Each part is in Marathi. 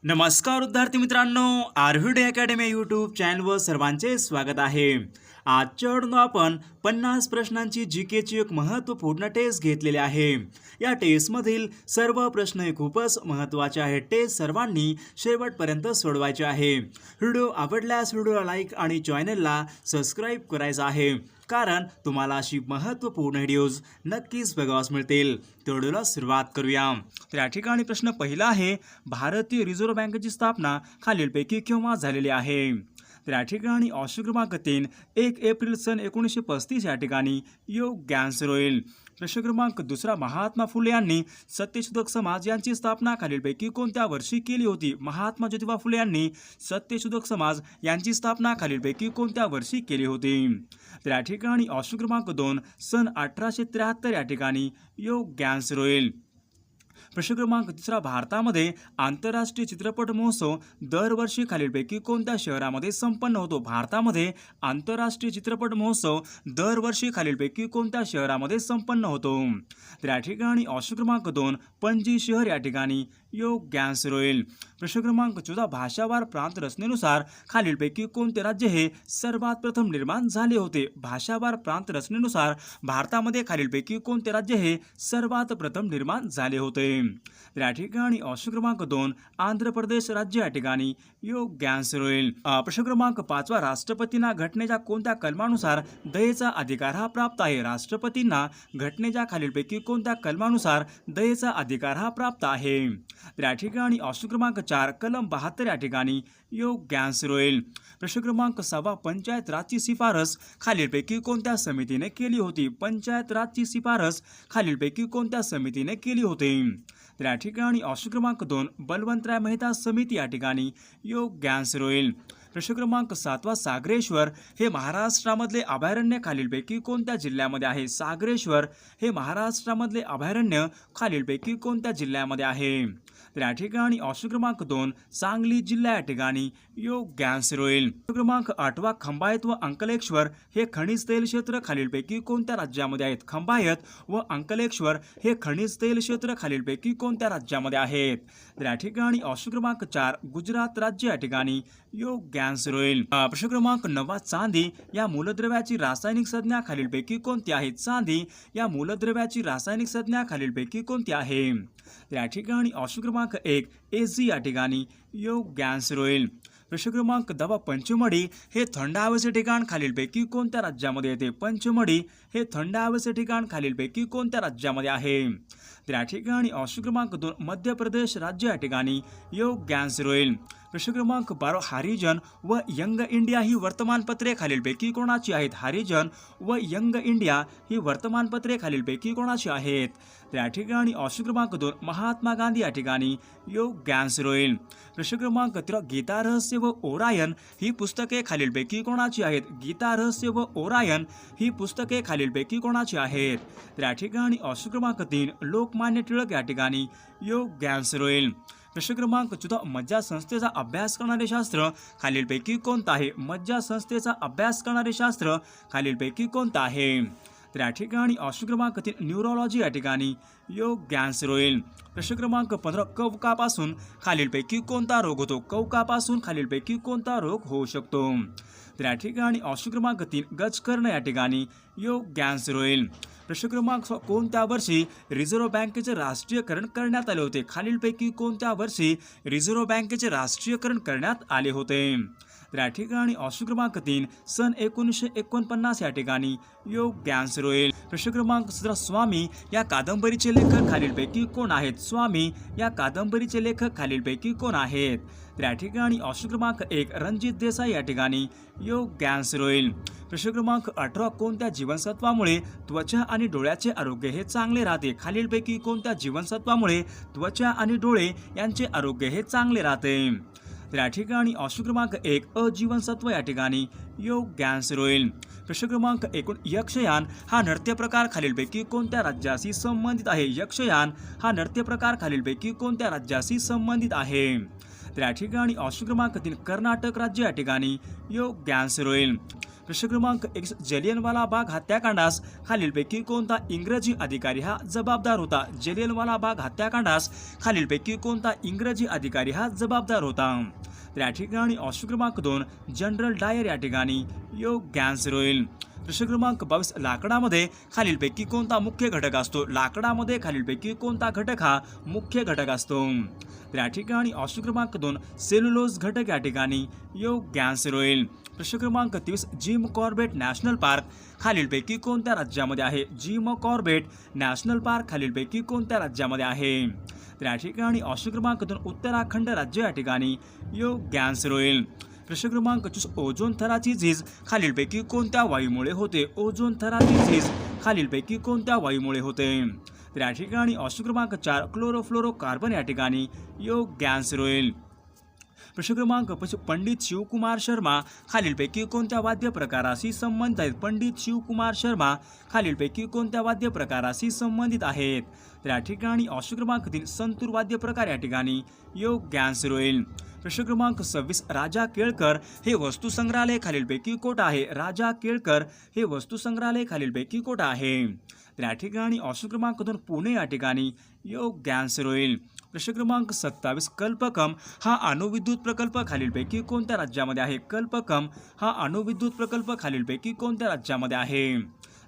नमस्कार विद्यार्थी मित्रांनो, आर्व्हिडे अकॅडमी यूट्यूब चॅनलवर सर्वांचे स्वागत आहे। आजच्या व्हिडिओत आपण 50 प्रश्नांची जीकेची एक महत्त्वपूर्ण टेस्ट घेतलेली आहे। या टेस्टमधील सर्व प्रश्न हे खूपच महत्त्वाचे आहेत। टेस्ट सर्वांनी शेवटपर्यंत सोडवायचे आहे। व्हिडिओ आवडल्यास व्हिडिओला लाईक आणि चॅनलला सबस्क्राईब करायचं आहे, कारण तुम्हाला अशी महत्त्वपूर्ण व्हिडिओज नक्कीच बघावास मिळतील। तर व्हिडिओला सुरुवात करूया। तर या ठिकाणी प्रश्न पहिला आहे, भारतीय रिझर्व्ह बँकेची स्थापना खालीलपैकी केव्हा झालेली आहे? तर या ठिकाणी ऑप्शन क्रमांक 3 1 एप्रिल सन 1935 या ठिकाणी योग्य आन्सर होईल। प्रश्न क्रमांक दुसरा, महात्मा फुले यांनी सत्यशोधक समाज यांची स्थापना खालीलपैकी कोणत्या वर्षी केली होती? महात्मा ज्योतिबा फुले यांनी सत्यशोधक समाज यांची स्थापना खालीलपैकी कोणत्या वर्षी केली होती? तर या ठिकाणी ऑप्शन क्रमांक 2 सन 1873 या ठिकाणी योग्य आन्सर होईल। प्रश्न क्रमांक तिसरा, भारतामध्ये आंतरराष्ट्रीय चित्रपट महोत्सव दरवर्षी खालीलपैकी कोणत्या शहरामध्ये संपन्न होतो? भारतामध्ये आंतरराष्ट्रीय चित्रपट महोत्सव दरवर्षी खालीलपैकी कोणत्या शहरामध्ये संपन्न होतो? तर या ठिकाणी ऑप्शन क्रमांक 2 पणजी शहर या ठिकाणी योग्य आन्सर होईल। प्रश्न क्रमांक 14, भाषावार प्रांत रचनेनुसार खालीलपैकी कोणते राज्य हे सर्वात प्रथम निर्माण झाले होते? भाषावार प्रांत रचनेनुसार भारतामध्ये खालीलपैकी कोणते राज्य हे सर्वात प्रथम निर्माण झाले होते? तर या ठिकाणी ऑप्शन क्रमांक 2 आंध्र प्रदेश राज्य या ठिकाणी योग्य आन्सर होईल। प्रश्न क्रमांक 5, राष्ट्रपतींना घटनेच्या कोणत्या कलमानुसार दयेचा अधिकार हा प्राप्त आहे? राष्ट्रपतींना घटनेच्या खालीलपैकी कोणत्या कलमानुसार दयेचा अधिकार हा प्राप्त आहे? तर या ठिकाणी ऑप्शन क्रमांक 4 कलम 72 या ठिकाणी योग्य आन्सर होईल। प्रश्न क्रमांक 6, पंचायत राजची शिफारस खालीलपैकी कोणत्या समितीने केली होती? पंचायत राजची शिफारस खालीलपैकी कोणत्या समितीने केली होती? तर या ठिकाणी ऑप्शन क्रमांक 2 बलवंतराय मेहता समिती या ठिकाणी योग्य आन्सर होईल। प्रश्न क्रमांक 7, सागरेश्वर हे महाराष्ट्रामधले अभयारण्य खालीलपैकी कोणत्या जिल्ह्यामध्ये आहे? सागरेश्वर हे महाराष्ट्रामधले अभयारण्य खालीलपैकी कोणत्या जिल्ह्यामध्ये आहे? तर या ठिकाणी ऑप्शन क्रमांक 2 सांगली जिल्हा या ठिकाणी योग्य आन्सर होईल। प्रश्न क्रमांक 8, खंबायत व अंकलेश्वर हे खनिज तेल क्षेत्र खालीलपैकी कोणत्या राज्यामध्ये आहेत? खंबायत व अंकलेश्वर हे खनिज तेल क्षेत्र खालीलपैकी कोणत्या राज्यामध्ये आहेत? तर या ठिकाणी ऑप्शन क्रमांक 4 गुजरात राज्य या ठिकाणी योग्य आन्सर होईल। प्रश्न क्रमांक 9, चांदी या मूलद्रव्याची रासायनिक संज्ञा खालीलपैकी कोणती आहे? चांदी या मूलद्रव्याची रासायनिक संज्ञा खालीलपैकी कोणती आहे? तर या ठिकाणी ऑप्शन क्रमांक 1 Ag या ठिकाणी योग्य आन्सर होईल। प्रश्न क्रमांक 10, पंचमढी हे थंड हवेचे ठिकाण खालीलपैकी कोणत्या राज्यामध्ये येते? पंचमढी हे थंड हवेचे ठिकाण खालीलपैकी कोणत्या राज्यामध्ये आहे? तर या ठिकाणी ऑप्शन क्रमांक 2 मध्य प्रदेश राज्य या ठिकाणी योग्य आन्सर होईल। प्रश्न क्रमांक 12, हरिजन व यंग इंडिया ही वर्तमानपत्रे खालीलपैकी कोणाची आहेत? हरिजन व यंग इंडिया ही वर्तमानपत्रे खालीलपैकी कोणाची आहेत? तर या ठिकाणी ऑप्शन क्रमांक 2 महात्मा गांधी या ठिकाणी योग्य आन्सर होईल। प्रश्न क्रमांक 13, गीता रहस्य व ओरायन ही पुस्तके खालीलपैकी कोणाची आहेत? गीता रहस्य व ओरायन ही पुस्तके खालीलपैकी कोणाची आहेत? तर या ठिकाणी ऑप्शन क्रमांक 3 लोकमान्य टिळक या ठिकाणी योग्य आन्सर होईल। प्रश्न क्रमांक 14, मज्जा संस्थेचा अभ्यास करणारे शास्त्र खालीलपैकी कोणतं आहे? मज्जा संस्थेचा अभ्यास करणारे शास्त्र खालीलपैकी कोणतं आहे? तर या ठिकाणी ऑप्शन क्रमांक 3 न्यूरोलॉजी या ठिकाणी योग्य आन्सर होईल। प्रश्न क्रमांक 15, कवकापासून खालीलपैकी कोणता रोग होतो? कवकापासून खालीलपैकी कोणता रोग होऊ शकतो? तर या ठिकाणी ऑप्शन क्रमांक 3 गजकर्ण या ठिकाणी योग्य आन्सर होईल। प्रश्न क्रमांक 16, कोणत्या वर्षी रिझर्व्ह बँकेचे राष्ट्रीयकरण करण्यात आले होते? खालीलपैकी कोणत्या वर्षी रिझर्व्ह बँकेचे राष्ट्रीयकरण करण्यात आले होते? तर या ठिकाणी ऑप्शन क्रमांक 3 सन 1949 या ठिकाणी योग्य आन्सर होईल। प्रश्न क्रमांक 17, स्वामी या कादंबरीचे लेखक खालीलपैकी कोण आहेत? स्वामी या कादंबरीचे लेखक खालीलपैकी कोण आहेत? तर या ठिकाणी ऑप्शन क्रमांक 1 रणजित देसाई या ठिकाणी योग्य आन्सर होईल। प्रश्न क्रमांक 18, कोणत्या जीवनसत्वामुळे त्वचा आणि डोळ्याचे आरोग्य हे चांगले राहते? खालीलपैकी कोणत्या जीवनसत्वामुळे त्वचा आणि डोळे यांचे आरोग्य हे चांगले राहते? तर या ठिकाणी ऑप्शन क्रमांक 1 अ जीवनसत्व या ठिकाणी योग्य आन्सर होईल। प्रश्न क्रमांक 19, यक्षयान हा नृत्य प्रकार खालीलपैकी कोणत्या राज्याशी संबंधित आहे? यक्षयान हा नृत्य प्रकार खालीलपैकी कोणत्या राज्याशी संबंधित आहे? तर या ठिकाणी ऑप्शन क्रमांक 3 कर्नाटक राज्य या ठिकाणी योग्य आन्सर होईल। प्रश्न क्रमांक 1 जलियनवाला बाग हत्याकांडास खालीलपैकी कोणता इंग्रजी अधिकारी हा जबाबदार होता? जलियनवाला बाग हत्याकांडास खालीलपैकी कोणता इंग्रजी अधिकारी हा जबाबदार होता? तर या ठिकाणी ऑप्शन क्रमांक 2 जनरल डायर या ठिकाणी योग्य आन्सर होईल. प्रश्न क्रमांक 22 लाकडामध्ये खालीलपैकी कोणता मुख्य घटक असतो? लाकडामध्ये खालीलपैकी कोणता घटक हा मुख्य घटक असतो? तर या ठिकाणी ऑप्शन क्रमांक 2 सेल्युलोज घटक या ठिकाणी योग्य आन्सर होईल. प्रश्न क्रमांक 23 जिम कॉर्बेट नॅशनल पार्क खालीलपैकी कोणत्या राज्यामध्ये आहे? जिम कॉर्बेट नॅशनल पार्क खालीलपैकी कोणत्या राज्यामध्ये आहे? तर या ठिकाणी ऑप्शन क्रमांक 2 उत्तराखंड राज्य या ठिकाणी योग्य आन्सर होईल. प्रश्न क्रमांक 24 ओझोन थराची झीज खालीलपैकी कोणत्या वायूमुळे होते? ओझोन थराची झीज खालीलपैकी कोणत्या वायूमुळे होते? तर या ठिकाणी ऑप्शन क्रमांक 4 क्लोरोफ्लोरोकार्बन या ठिकाणी योग्य आन्सर होईल. प्रश्न क्रमांक 25 पंडित शिवकुमार शर्मा खालीलपैकी कोणत्या वाद्य प्रकाराशी संबंधित आहेत? पंडित शिवकुमार शर्मा खालीलपैकी कोणत्या वाद्य प्रकाराशी संबंधित आहेत? तर या ठिकाणी ऑप्शन क्रमांक 3 संतूर वाद्य प्रकार या ठिकाणी योग्य आन्सर होईल. प्रश्न क्रमांक 26 राजा केळकर हे वस्तुसंग्रहालय खालीलपैकी कोठे आहे? राजा केळकर हे वस्तुसंग्रहालय खालीलपैकी कोठे आहे? तर या ठिकाणी ऑप्शन क्रमांक 2 पुणे या ठिकाणी योग्य आन्सर होईल. प्रश्न क्रमांक 27 कल्पकम हा अणुविद्युत प्रकल्प खालीलपैकी कोणत्या राज्यामध्ये आहे? कल्पकम हा अणुविद्युत प्रकल्प खालीलपैकी कोणत्या राज्यामध्ये आहे?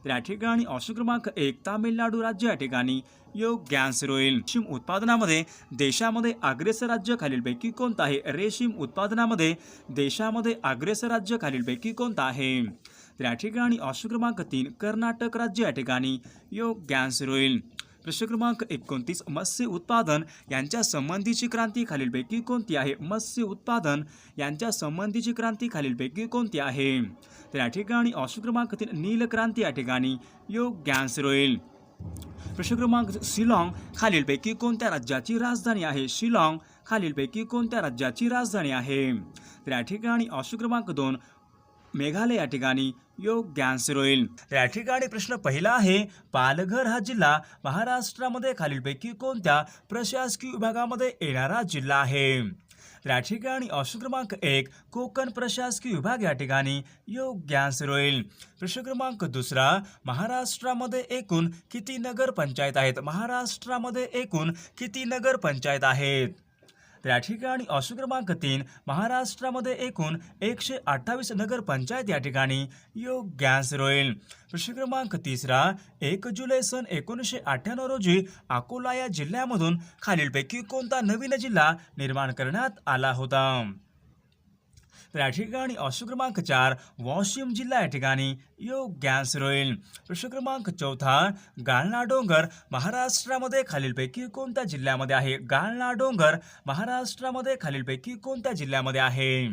तर या ठिकाणी ऑप्शन क्रमांक 1 तामिळनाडू राज्य या ठिकाणी योग्य आन्सर होईल. रेशीम उत्पादनामध्ये देशामध्ये अग्रेसर राज्य खालीलपैकी कोणतं आहे? रेशीम उत्पादनामध्ये देशामध्ये अग्रेसर राज्य खालीलपैकी कोणतं आहे? तर या ठिकाणी ऑप्शन क्रमांक 3 कर्नाटक राज्य या ठिकाणी योग्य आन्सर होईल. प्रश्न क्रमांक 29 मत्स्य उत्पादन यांच्या संबंधीची क्रांती खालीलपैकी कोणती आहे? मत्स्य उत्पादन यांच्या संबंधीची क्रांती खालीलपैकी कोणती आहे? तर या ठिकाणी ऑप्शन क्रमांक 3 नील क्रांती या ठिकाणी योग्य आन्सर होईल. प्रश्न क्रमांक शिलाँग खालीलपैकी कोणत्या राज्याची राजधानी आहे? शिलाँग खालीलपैकी कोणत्या राज्याची राजधानी आहे? तर या ठिकाणी ऑप्शन क्रमांक 2 मेघालय या ठिकाणी योग्य आन्सर होईल. तर या ठिकाणी प्रश्न पहिला आहे पालघर हा जिल्हा महाराष्ट्रामध्ये खालीलपैकी कोणत्या प्रशासकीय विभागामध्ये येणारा जिल्हा आहे? तर या ठिकाणी ऑप्शन क्रमांक 1 कोकण प्रशासकीय विभाग या ठिकाणी योग्य आन्सर होईल. प्रश्न क्रमांक 2 महाराष्ट्रामध्ये एकूण किती नगरपंचायत आहेत? महाराष्ट्रामध्ये एकूण किती नगरपंचायत आहेत? तर या ठिकाणी ऑप्शन क्रमांक 3 महाराष्ट्रामध्ये एकूण 128 नगरपंचायत या ठिकाणी योग्य आन्सर होईल. प्रश्न क्रमांक 3 1 जुलै सन 1998 रोजी अकोला या जिल्ह्यामधून खालीलपैकी कोणता नवीन जिल्हा निर्माण करण्यात आला होता? तर या ठिकाणी ऑप्शन क्रमांक 4 वाशिम जिल्हा या ठिकाणी योग्य आन्सर होईल. प्रश्न क्रमांक 4 गाळणा डोंगर महाराष्ट्रामध्ये खालीलपैकी कोणत्या जिल्ह्यामध्ये आहे? गाळणा डोंगर महाराष्ट्रामध्ये खालीलपैकी कोणत्या जिल्ह्यामध्ये आहे?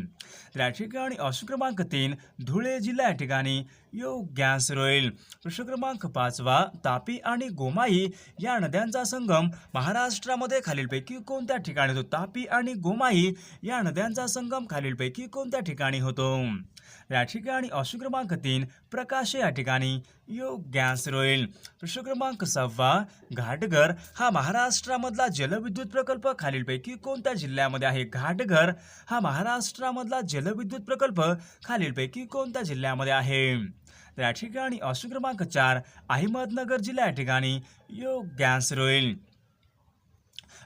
तर या ठिकाणी ऑप्शन क्रमांक 3 धुळे जिल्हा या ठिकाणी योग्य आन्सर होईल. प्रश्न क्रमांक 5 तापी आणि गोमाई या नद्यांचा संगम महाराष्ट्रामध्ये खालीलपैकी कोणत्या ठिकाणी होतो? तापी आणि गोमाई या नद्यांचा संगम खालीलपैकी कोणत्या ठिकाणी होतो? या ठिकाणी ऑप्शन क्रमांक 3 प्रकाश या ठिकाणी योग्य आन्सर होईल. प्रश्न क्रमांक 6 घाटघर हा महाराष्ट्रामधला जलविद्युत प्रकल्प खालीलपैकी कोणत्या जिल्ह्यामध्ये आहे? घाटघर हा महाराष्ट्रामधला जलविद्युत प्रकल्प खालीलपैकी कोणत्या जिल्ह्यामध्ये आहे? तर या ठिकाणी ऑप्शन क्रमांक 4 अहमदनगर जिल्हा या ठिकाणी योग्य आन्सर होईल.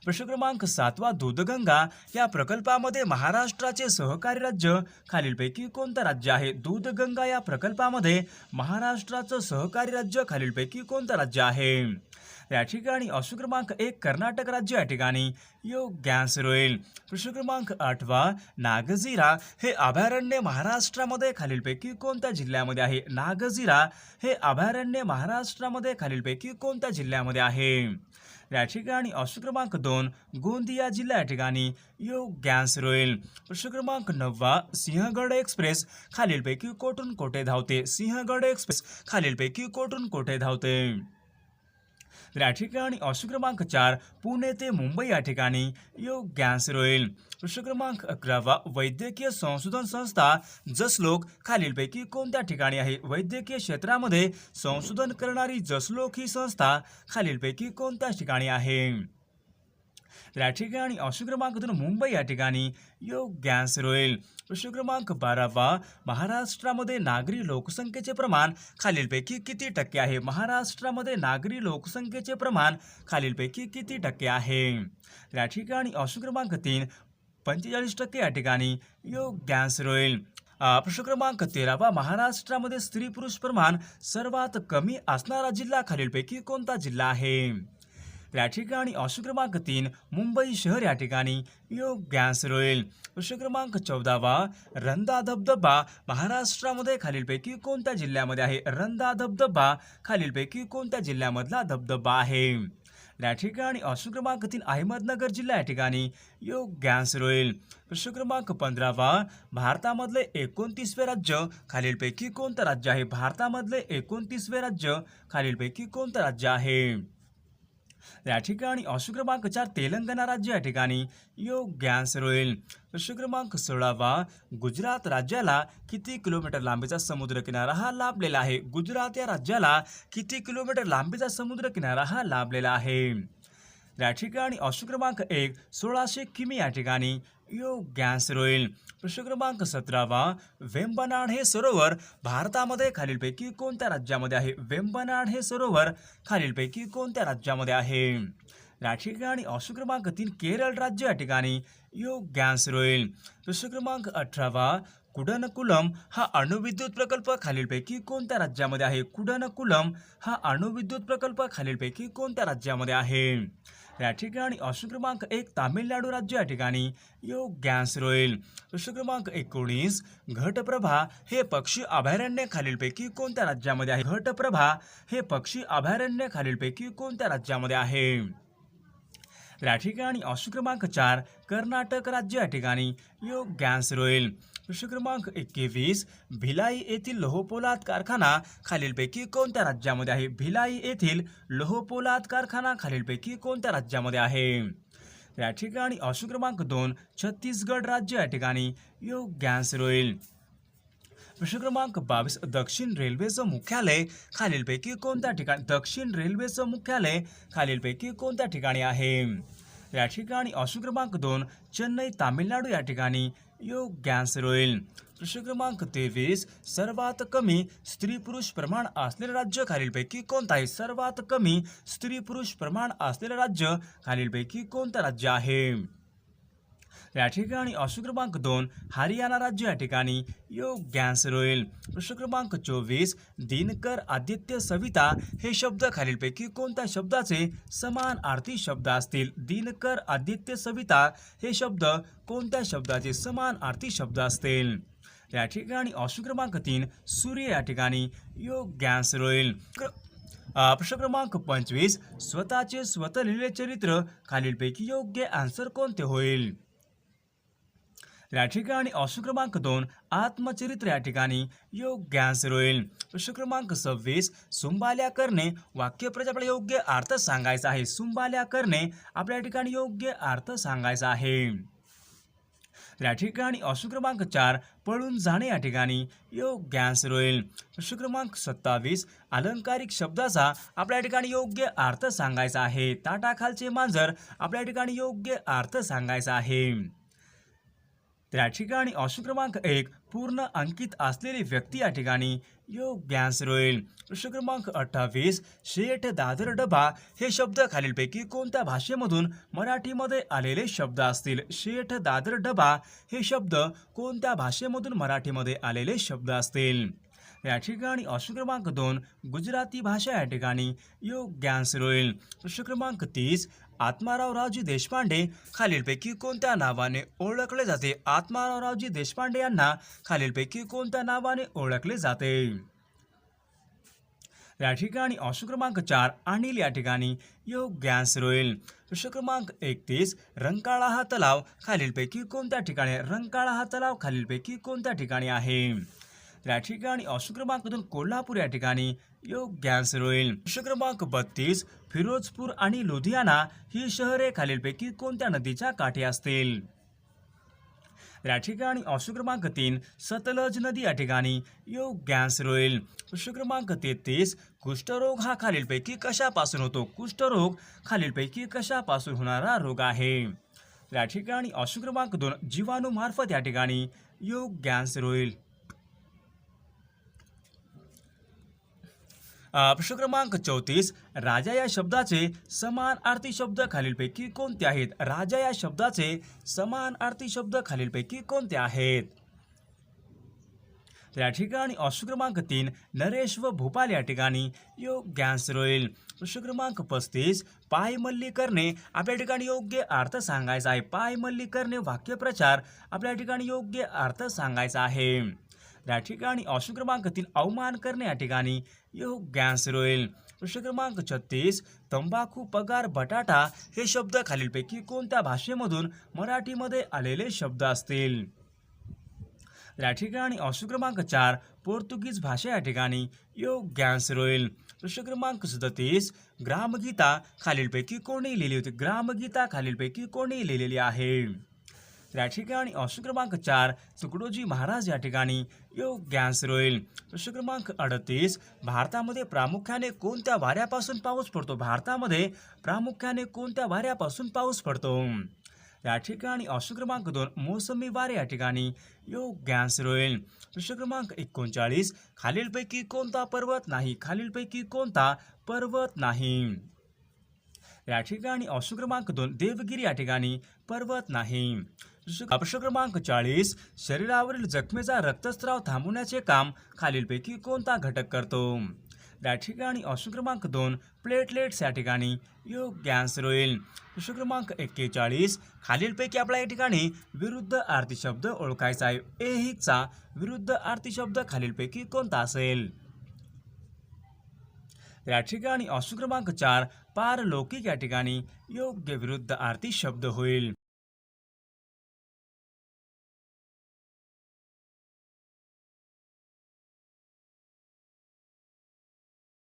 प्रश्न क्रमांक 7 दूधगंगा या प्रकल्पामध्ये महाराष्ट्राचे सहकारी राज्य खालीलपैकी कोणतं राज्य आहे? दूधगंगा या प्रकल्पामध्ये महाराष्ट्राचं सहकारी राज्य खालीलपैकी कोणतं राज्य आहे? या ठिकाणी ऑप्शन क्रमांक 1 कर्नाटक राज्य या ठिकाणी योग्य आन्सर होईल. प्रश्न क्रमांक 8 नागझिरा हे अभयारण्य महाराष्ट्रामध्ये खालीलपैकी कोणत्या जिल्ह्यामध्ये आहे? नागझिरा हे अभयारण्य महाराष्ट्रामध्ये खालीलपैकी कोणत्या जिल्ह्यामध्ये आहे? या ठिकाणी ऑप्शन क्रमांक 2 गोंदिया जिल्हा या ठिकाणी योग्य आन्सर होईल. प्रश्न क्रमांक 9 सिंहगड एक्सप्रेस खालीलपैकी कोठून कोठे धावते? सिंहगड एक्सप्रेस खालीलपैकी कोठून कोठे धावते? तर या ठिकाणी ऑप्शन क्रमांक 4 पुणे ते मुंबई या ठिकाणी योग्य आन्सर होईल. प्रश्न क्रमांक 11 वैद्यकीय संशोधन संस्था जसलोक खालीलपैकी कोणत्या ठिकाणी आहे? वैद्यकीय क्षेत्रामध्ये संशोधन करणारी जसलोक ही संस्था खालीलपैकी कोणत्या ठिकाणी आहे? या ठिकाणी ऑप्शन क्रमांक 2 मुंबई या ठिकाणी योग्य आन्सर होईल. प्रश्न क्रमांक 12 महाराष्ट्रामध्ये नागरी लोकसंख्येचे प्रमाण खालीलपैकी किती टक्के आहे? महाराष्ट्रामध्ये नागरी लोकसंख्येचे प्रमाण खालीलपैकी किती टक्के आहे? या ठिकाणी ऑप्शन क्रमांक 3 45% या ठिकाणी योग्य आन्सर होईल. प्रश्न क्रमांक 13 महाराष्ट्रामध्ये स्त्री पुरुष प्रमाण सर्वात कमी असणारा जिल्हा खालीलपैकी कोणता जिल्हा आहे? या ठिकाणी ऑप्शन क्रमांक 3 मुंबई शहर या ठिकाणी योग्य आन्सर होईल. प्रश्न क्रमांक 14 रंधा धबधबा महाराष्ट्रामध्ये खालीलपैकी कोणत्या जिल्ह्यामध्ये आहे? रंधा धबधबा खालीलपैकी कोणत्या जिल्ह्यामधला धबधबा आहे? या ठिकाणी ऑप्शन क्रमांक 3 अहमदनगर जिल्हा या ठिकाणी योग्य आन्सर होईल. प्रश्न क्रमांक 15 भारतामधले 29वे राज्य खालीलपैकी कोणतं राज्य आहे? भारतामधले 29वे राज्य खालीलपैकी कोणतं राज्य आहे? या ठिकाणी ऑप्शन क्रमांक 4 तेलंगणा राज्य या ठिकाणी योग्य आन्सर होईल. प्रश्न क्रमांक 16 गुजरात राज्याला किती किलोमीटर लांबीचा समुद्र किनारा हा लाभलेला आहे? गुजरात या राज्याला किती किलोमीटर लांबीचा समुद्र किनारा हा लाभलेला आहे? या ठिकाणी ऑप्शन क्रमांक 1 1600 किमी या ठिकाणी योग्य आन्सर होईल. प्रश्न क्रमांक 17 वेम्बनाड हे सरोवर भारतामध्ये खालीलपैकी कोणत्या राज्यामध्ये आहे? वेम्बनाड हे सरोवर खालीलपैकी कोणत्या राज्यामध्ये आहे? या ठिकाणी ऑप्शन क्रमांक 3 केरळ राज्य या ठिकाणी योग्य आन्सर होईल. प्रश्न क्रमांक 18 कुडनकुलम हा अणुविद्युत प्रकल्प खालीलपैकी कोणत्या राज्यामध्ये आहे? कुडनकुलम हा अणुविद्युत प्रकल्प खालीलपैकी कोणत्या राज्यामध्ये आहे? या ठिकाणी ऑप्शन क्रमांक 1 तामिळनाडू राज्य या ठिकाणी योग्य आन्सर होईल. प्रश्न क्रमांक 19 घटप्रभा हे पक्षी अभयारण्य खालीलपैकी कोणत्या राज्यामध्ये आहे? घटप्रभा हे पक्षी अभयारण्य खालीलपैकी कोणत्या राज्यामध्ये आहे? या ठिकाणी ऑप्शन क्रमांक 4 कर्नाटक राज्य या ठिकाणी योग्य आन्सर होईल. प्रश्न क्रमांक 21 भिलाई येथील लोहपोलाद कारखाना खालीलपैकी कोणत्या राज्यामध्ये आहे? भिलाई येथील लोहपोलाद कारखाना खालीलपैकी कोणत्या राज्यामध्ये आहे? या ठिकाणी ऑप्शन क्रमांक 2 छत्तीसगड राज्य या ठिकाणी योग्य आन्सर होईल. प्रश्न क्रमांक 22 दक्षिण रेल्वेचं मुख्यालय खालीलपैकी कोणत्या ठिकाणी? दक्षिण रेल्वेचं मुख्यालय खालीलपैकी कोणत्या ठिकाणी आहे? या ठिकाणी ऑप्शन क्रमांक 2 चेन्नई तामिळनाडू या ठिकाणी योग्य आन्सर होईल. प्रश्न क्रमांक 23 सर्वात कमी स्त्री पुरुष प्रमाण असलेले राज्य खालीलपैकी कोणतं आहे? सर्वात कमी स्त्री पुरुष प्रमाण असलेले राज्य खालीलपैकी कोणतं राज्य आहे? या ठिकाणी ऑप्शन क्रमांक 2 हरियाणा राज्य या ठिकाणी योग्य आन्सर होईल. प्रश्न क्रमांक 24 दिनकर आदित्य सविता हे शब्द खालीलपैकी कोणत्या शब्दाचे समानार्थी शब्द असतील? दिनकर आदित्य सविता हे शब्द कोणत्या शब्दाचे समानार्थी शब्द असतील? या ठिकाणी ऑप्शन क्रमांक 3 सूर्य या ठिकाणी योग्य आन्सर होईल. प्रश्न क्रमांक 25 स्वतःचे स्वतः लिहिलेले चरित्र खालीलपैकी योग्य आन्सर कोणते होईल? या ठिकाणी ऑप्शन क्रमांक 2 आत्मचरित्र या ठिकाणी योग्य आन्सर होईल. प्रश्न क्रमांक 26 सुंबाल्या करणे वाक्यप्रचार आपल्याला योग्य अर्थ सांगायचा आहे. सुंबाल्या करणे आपल्या ठिकाणी योग्य अर्थ सांगायचा आहे. या ठिकाणी ऑप्शन क्रमांक 4 पळून जाणे या ठिकाणी योग्य आन्सर होईल. प्रश्न क्रमांक 27 अलंकारिक शब्दाचा आपल्या ठिकाणी योग्य अर्थ सांगायचा आहे. ताटाखालचे मांजर आपल्या ठिकाणी योग्य अर्थ सांगायचा आहे. त्या ठिकाणी ऑप्शन क्रमांक 1 पूर्ण अंकित असलेली व्यक्ती या ठिकाणी योग्य आन्सर होईल. प्रश्न क्रमांक 28 शेठ दादर डबा हे शब्द खालीलपैकी कोणत्या भाषेमधून मराठीमध्ये आलेले शब्द असतील? शेठ दादर डबा हे शब्द कोणत्या भाषेमधून मराठीमध्ये आलेले शब्द असतील? या ठिकाणी ऑप्शन क्रमांक 2 गुजराती भाषा या ठिकाणी योग्य आन्सर होईल. प्रश्न क्रमांक 30 आत्मारावरावजी देशपांडे खालीलपैकी कोणत्या नावाने ओळखले जाते? आत्मारावरावजी देशपांडे यांना खालीलपैकी कोणत्या नावाने ओळखले जाते? या ठिकाणी ऑप्शन क्रमांक 4 अनिल या ठिकाणी योग्य आन्सर होईल. प्रश्न क्रमांक 31 रंकाळा हा तलाव खालीलपैकी कोणत्या ठिकाणी? रंकाळा हा तलाव खालीलपैकी कोणत्या ठिकाणी आहे? या ठिकाणी ऑप्शन क्रमांक 2 कोल्हापूर या ठिकाणी योग्य आन्सर होईल. प्रश्न क्रमांक 32 फिरोजपूर आणि लुधियाना ही शहरे खालीलपैकी कोणत्या नदीच्या काठी असतील? या ठिकाणी ऑप्शन क्रमांक 3 सतलज नदी या ठिकाणी योग्य आन्सर होईल. प्रश्न क्रमांक 33 कुष्ठरोग हा खालीलपैकी कशापासून होतो? कुष्ठरोग खालीलपैकी कशापासून होणारा रोग आहे? या ठिकाणी ऑप्शन क्रमांक 2 जीवाणूमार्फत या ठिकाणी योग्य आन्सर होईल. प्रश्न क्रमांक 34 राजा या शब्दाचे समानार्थी शब्द खालीलपैकी कोणते आहेत? राजा या शब्दाचे समानार्थी शब्द खालीलपैकी कोणते आहेत? या ठिकाणी ऑप्शन क्रमांक 3 नरेश व भूपाल या ठिकाणी योग्य आन्सर होईल. प्रश्न क्रमांक 35 पायमल्ली करणे आपल्या ठिकाणी योग्य अर्थ सांगायचा आहे. पायमल्ली करणे वाक्यप्रचार आपल्या ठिकाणी योग्य अर्थ सांगायचा आहे. या ठिकाणी ऑप्शन क्रमांक 3 अवमान करणे या ठिकाणी योग्य आन्सर होईल. प्रश्न क्रमांक 36 तंबाखू पगार बटाटा हे शब्द खालीलपैकी कोणत्या भाषेमधून मराठीमध्ये आलेले शब्द असतील? या ठिकाणी ऑप्शन क्रमांक 4 पोर्तुगीज भाषा या ठिकाणी योग्य आन्सर होईल. प्रश्न क्रमांक 37 ग्रामगीता खालीलपैकी कोणी लिहिली होती? ग्रामगीता खालीलपैकी कोणी लिहिलेली आहे? या ठिकाणी ऑप्शन क्रमांक 4 तुकडोजी महाराज या ठिकाणी योग्य आन्सर होईल. प्रश्न क्रमांक 38 भारतामध्ये प्रामुख्याने कोणत्या वाऱ्यापासून पाऊस पडतो? भारतामध्ये प्रामुख्याने कोणत्या वाऱ्यापासून पाऊस पडतो? या ठिकाणी ऑप्शन क्रमांक 2 मोसमी वारे या ठिकाणी योग्य आन्सर होईल. प्रश्न क्रमांक 39 खालीलपैकी कोणता पर्वत नाही? खालीलपैकी कोणता पर्वत नाही? या ठिकाणी ऑप्शन क्रमांक 2 देवगिरी या ठिकाणी पर्वत नाही. प्रश्न क्रमांक 40 शरीरावरील जखमेचा रक्तस्राव थांबवण्याचे काम खालीलपैकी कोणता घटक करतो? या ठिकाणी ऑप्शन क्रमांक 2 प्लेटलेट्स या ठिकाणी योग्य आन्सर होईल. प्रश्न क्रमांक 41 खालीलपैकी आपल्या या ठिकाणी विरुद्ध अर्थी शब्द ओळखायचा आहे. ऐहिकचा विरुद्ध अर्थी शब्द खालीलपैकी कोणता असेल? या ठिकाणी ऑप्शन क्रमांक 4 पारलौकिक या ठिकाणी योग्य विरुद्ध अर्थी शब्द होईल.